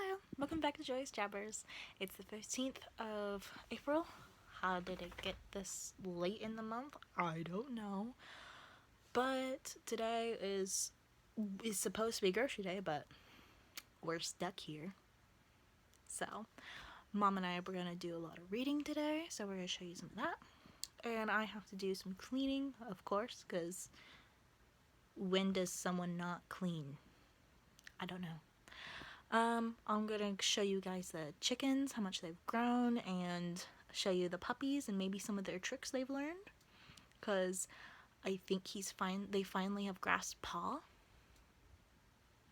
Hello, welcome back to Joy's Jabbers. It's the 15th of April. How did it get this late in the month? I don't know. But today is supposed to be grocery day, but we're stuck here. So, Mom and I were going to do a lot of reading today, so we're going to show you some of that. And I have to do some cleaning, of course, because when does someone not clean? I don't know. I'm gonna show you guys the chickens, how much they've grown, and show you the puppies and maybe some of their tricks they've learned. Cause I think they finally have grasped paw.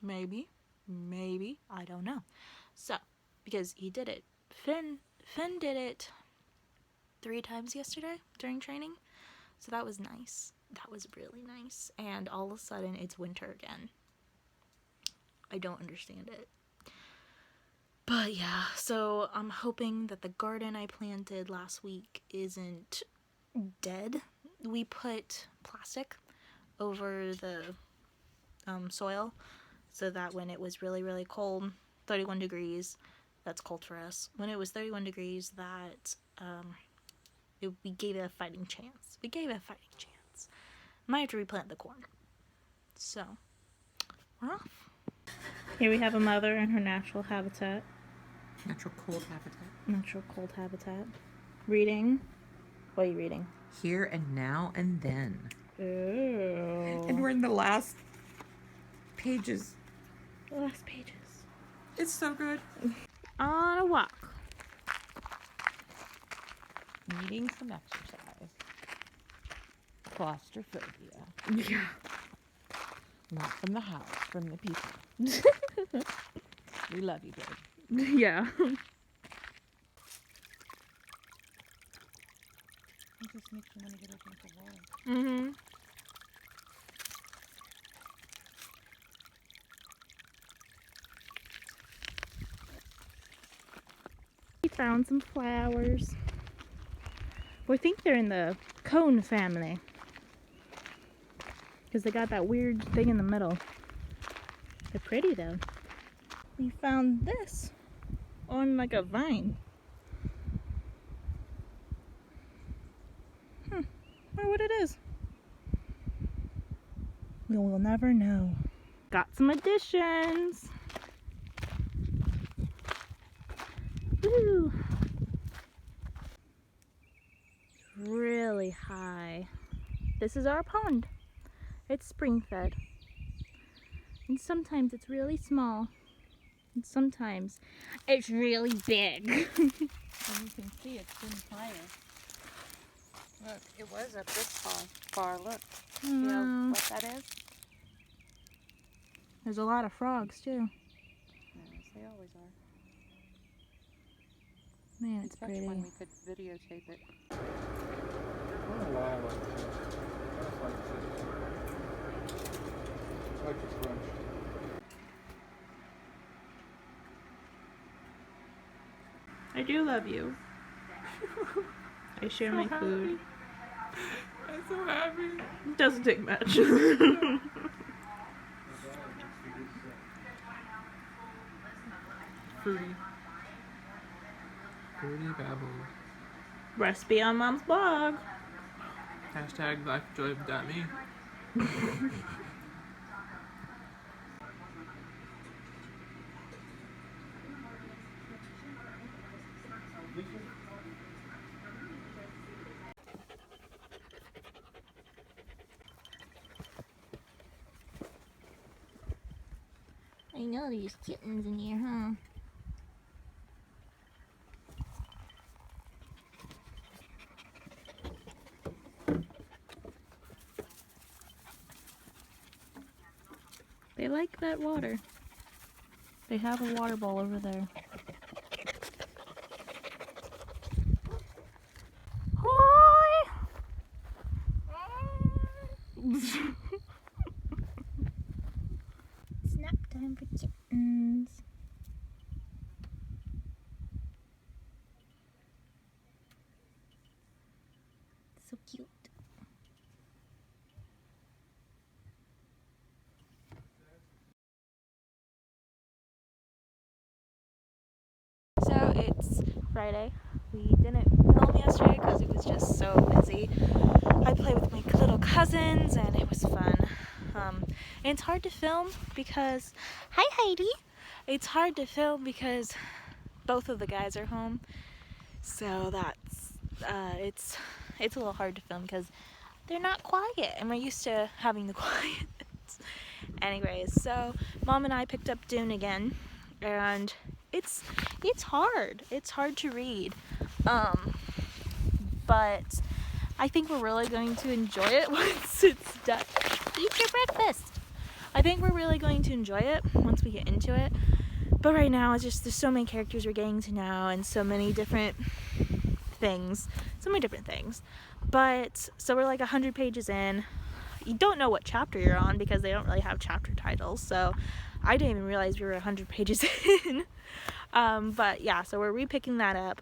Maybe, I don't know. So, because he did it, Finn did it 3 times yesterday during training. So that was nice. That was really nice. And all of a sudden, it's winter again. I don't understand it. But yeah, so I'm hoping that the garden I planted last week isn't dead. We put plastic over the soil so that when it was really, really cold, 31 degrees, that's cold for us. When it was 31 degrees, that we gave it a fighting chance. Might have to replant the corn. So, we're off. Here we have a mother in her natural habitat. Natural cold habitat. Natural cold habitat. Reading. What are you reading? Here and Now and Then. Ooh. And we're in the last pages. The last pages. It's so good. On a walk. Needing some exercise. Claustrophobia. Yeah. Not from the house, from the people. We love you, babe. Yeah. It just makes you want to get a drink of water. Mm-hmm. We found some flowers. We think they're in the cone family. Because they got that weird thing in the middle. They're pretty though. We found this on like a vine. I wonder what it is. We will never know. Got some additions. Woo! Really high. This is our pond. It's spring fed. And sometimes it's really small. And sometimes it's really big. And you can see it's been higher. Look, it was up this far. Look. See what that is? There's a lot of frogs too. Yes, they always are. Man, it's pretty. When we could videotape it. I do love you. I share my food. I'm so happy. It doesn't take much. Fruity Babbles. Recipe on Mom's blog. Hashtag lifejoy.me. I know these kittens in here, huh? They like that water. They have a water bowl over there. Hi! Snack time for kittens. So cute. Friday. We didn't film yesterday because it was just so busy. I played with my little cousins and it was fun. And it's hard to film because, hi Heidi! It's hard to film because both of the guys are home. So that's, it's a little hard to film because they're not quiet and we're used to having the quiet. Anyways, so Mom and I picked up Dune again, and it's hard. It's hard to read, but I think we're really going to enjoy it once it's done. Eat your breakfast. I think we're really going to enjoy it once we get into it. But right now, it's just there's so many characters we're getting to know, and so many different things. But so we're like 100 pages in. You don't know what chapter you're on because they don't really have chapter titles, so I didn't even realize we were 100 pages in. But yeah, so we're repicking that up.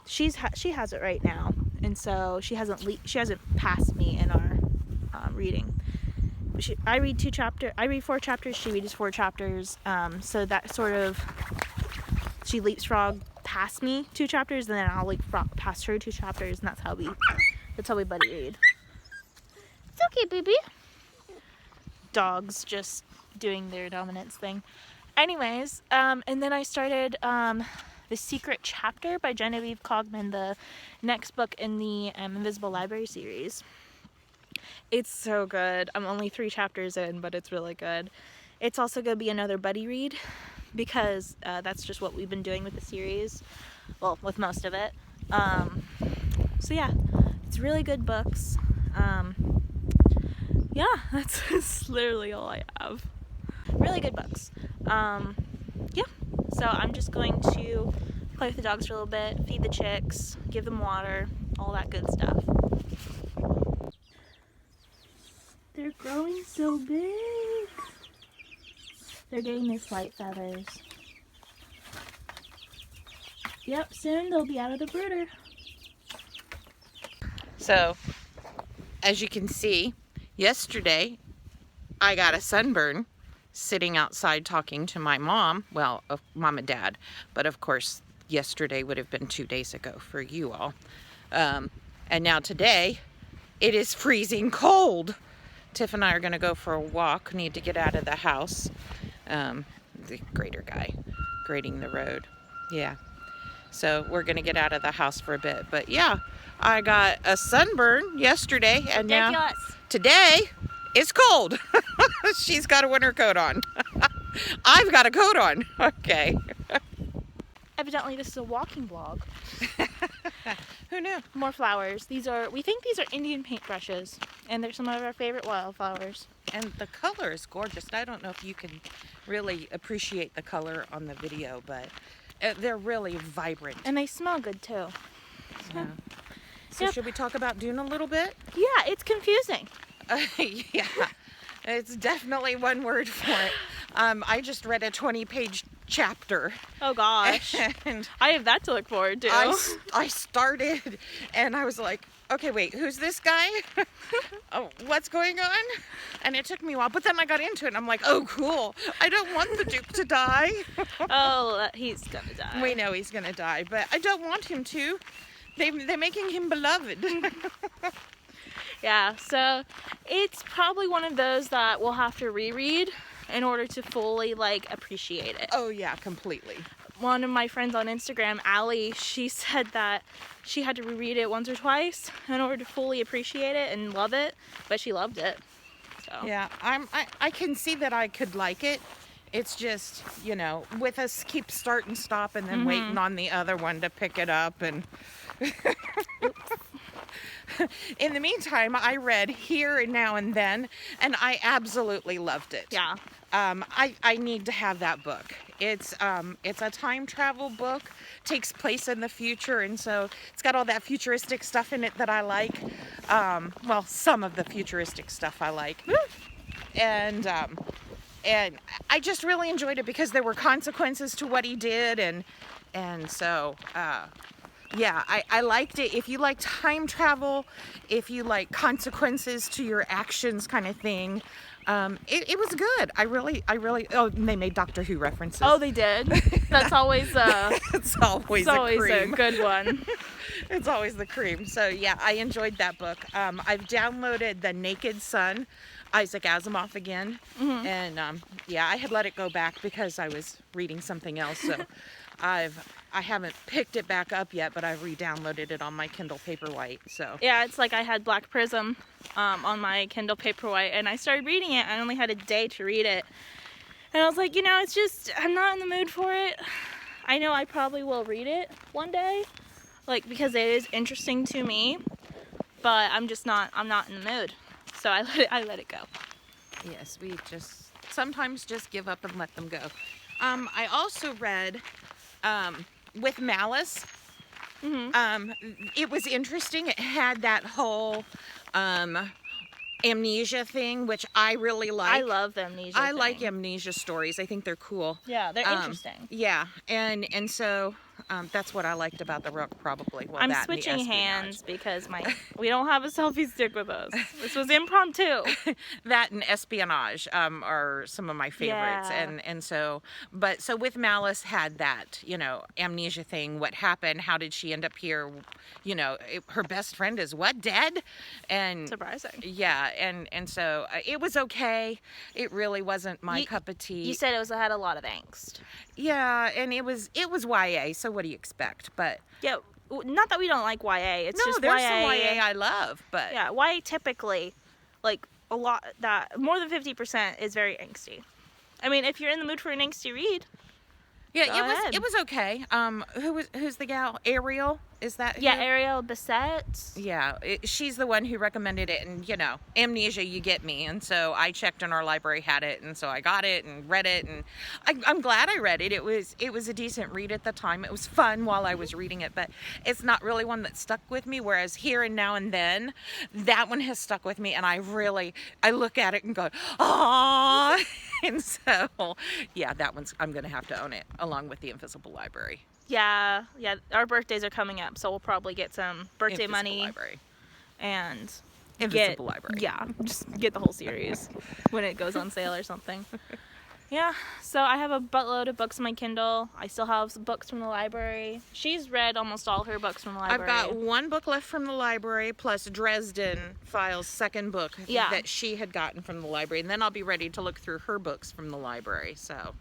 She has it right now, and so she hasn't passed me in our reading. I read 4 chapters, she reads 4 chapters, so that sort of, she leapfrog past me 2 chapters, and then I'll leapfrog past her 2 chapters, and that's how we buddy read. It's okay, baby. Dogs just doing their dominance thing. Anyways, and then I started The Secret Chapter by Genevieve Cogman, the next book in the Invisible Library series. It's so good. I'm only 3 chapters in, but it's really good. It's also going to be another buddy read because that's just what we've been doing with the series. Well, with most of it. So yeah, it's really good books. Yeah, that's literally all I have. Really good books. Yeah, so I'm just going to play with the dogs for a little bit, feed the chicks, give them water, all that good stuff. They're growing so big. They're getting their flight feathers. Yep, soon they'll be out of the brooder. So, as you can see, yesterday I got a sunburn sitting outside talking to my mom. Well, mom and dad, but of course yesterday would have been 2 days ago for you all. And now today it is freezing cold. Tiff and I are going to go for a walk. Need to get out of the house. The grader guy grading the road. Yeah. So we're going to get out of the house for a bit. But yeah, I got a sunburn yesterday, and now today it's cold. She's got a winter coat on. I've got a coat on. Okay. Evidently this is a walking vlog. Who knew? More flowers. We think these are Indian paintbrushes, and they're some of our favorite wildflowers. And the color is gorgeous. I don't know if you can really appreciate the color on the video, but they're really vibrant. And they smell good too. Yeah. So should we talk about Dune a little bit? Yeah, it's confusing. Yeah, it's definitely one word for it. I just read a 20-page chapter. Oh gosh. And I have that to look forward to. I started and I was like, okay, wait, who's this guy? Oh, what's going on? And it took me a while, but then I got into it and I'm like, oh, cool. I don't want the Duke to die. Oh, he's gonna die. We know he's gonna die, but I don't want him to. They're making him beloved. Yeah, so it's probably one of those that we'll have to reread in order to fully appreciate it. Oh yeah, completely. One of my friends on Instagram, Allie, she said that she had to reread it once or twice in order to fully appreciate it and love it, but she loved it. So Yeah, I can see that I could like it. It's just, with us keep start and stop and then waiting on the other one to pick it up and in the meantime, I read Here and Now and Then, and I absolutely loved it. yeah. I need to have that book. It's a time travel book, takes place in the future, and so it's got all that futuristic stuff in it that I like. Well, some of the futuristic stuff I like. And I just really enjoyed it because there were consequences to what he did, and so Yeah, I liked it. If you like time travel, if you like consequences to your actions kind of thing, it was good. Oh, and they made Doctor Who references. Oh, they did? That's always It's always it's always a cream. a good one. It's always the cream. So yeah, I enjoyed that book. I've downloaded The Naked Sun, Isaac Asimov again, and yeah, I had let it go back because I was reading something else. So I haven't picked it back up yet, but I re-downloaded it on my Kindle Paperwhite. So Yeah, it's like I had Black Prism on my Kindle Paperwhite, and I started reading it. I only had a day to read it, and I was like, it's just I'm not in the mood for it. I know I probably will read it one day, like because it is interesting to me, but I'm not in the mood. So I let it go. yes, we just sometimes just give up and let them go. I also read With Malice. It was interesting. It had that whole amnesia thing, which I really like. I love the amnesia. I like amnesia stories. I think they're cool. Yeah, they're interesting. Yeah, and so that's what I liked about the rook, probably. Well, I'm that and the switching espionage. hands because we don't have a selfie stick with us. This was impromptu. That and espionage are some of my favorites. Yeah. And so With Malice had that, amnesia thing. What happened? How did she end up here? Her best friend is what, dead? And Surprising. yeah, and so it was okay. It really wasn't my cup of tea. You said it had a lot of angst. Yeah, and it was YA, so what do you expect? But Yeah, not that we don't like YA. It's no, just there's YA. some YA I love, but Yeah, YA typically, like a lot that more than 50% is very angsty. I mean, if you're in the mood for an angsty read, yeah, go ahead. it was okay. Who's the gal? Ariel? Is that who? Yeah, Ariel Bissett. Yeah, she's the one who recommended it, and amnesia, you get me, and so I checked and our library had it, and so I got it and read it, and I'm glad I read it. It was a decent read at the time. It was fun while I was reading it, but it's not really one that stuck with me. Whereas Here and Now and Then, that one has stuck with me, and I look at it and go, ah, and so yeah, I'm gonna have to own it along with The Invisible Library. Yeah, our birthdays are coming up, so we'll probably get some birthday Invisible money Library. and Invisible Library. Yeah, just get the whole series when it goes on sale or something. Yeah, so I have a buttload of books on my Kindle. I still have some books from the library. She's read almost all her books from the library. I've got one book left from the library, plus Dresden Files' second book that she had gotten from the library, and then I'll be ready to look through her books from the library. So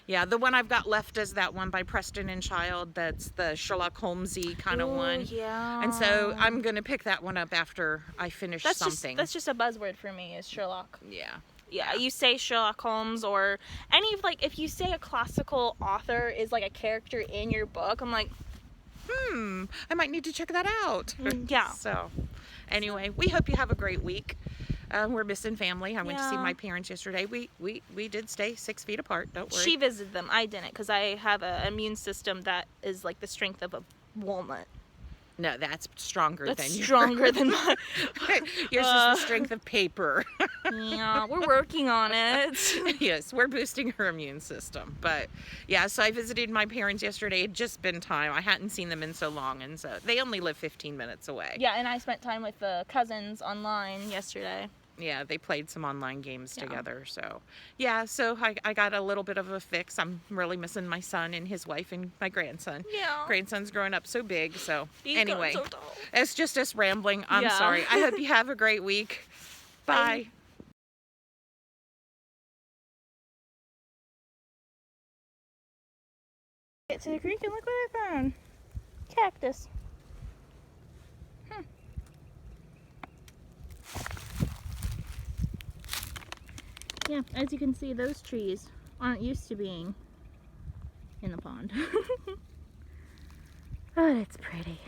yeah, the one I've got left is that one by Preston and Child. That's the Sherlock Holmesy kind of one. Yeah. And so I'm gonna pick that one up after I finish something. That's just a buzzword for me, is Sherlock. Yeah. Yeah, you say Sherlock Holmes or if you say a classical author is like a character in your book, I'm like, I might need to check that out. Yeah. So anyway, we hope you have a great week. We're missing family. I went to see my parents yesterday. We did stay 6 feet apart. Don't worry. She visited them. I didn't, because I have an immune system that is like the strength of a walnut. No, that's stronger than yours. Stronger than mine. Yours is the strength of paper. Yeah, we're working on it. Yes, we're boosting her immune system. But yeah, so I visited my parents yesterday. It had just been time. I hadn't seen them in so long, and so they only live 15 minutes away. Yeah, and I spent time with the cousins online yesterday. Yeah, they played some online games together. So yeah, so I got a little bit of a fix. I'm really missing my son and his wife and my grandson. Yeah. Grandson's growing up so big. So He's anyway, so tall. it's just us rambling. I'm Yeah. sorry. I hope you have a great week. Bye. Get to the creek and look what I found. Cactus. Yeah, as you can see, those trees aren't used to being in the pond. But it's pretty.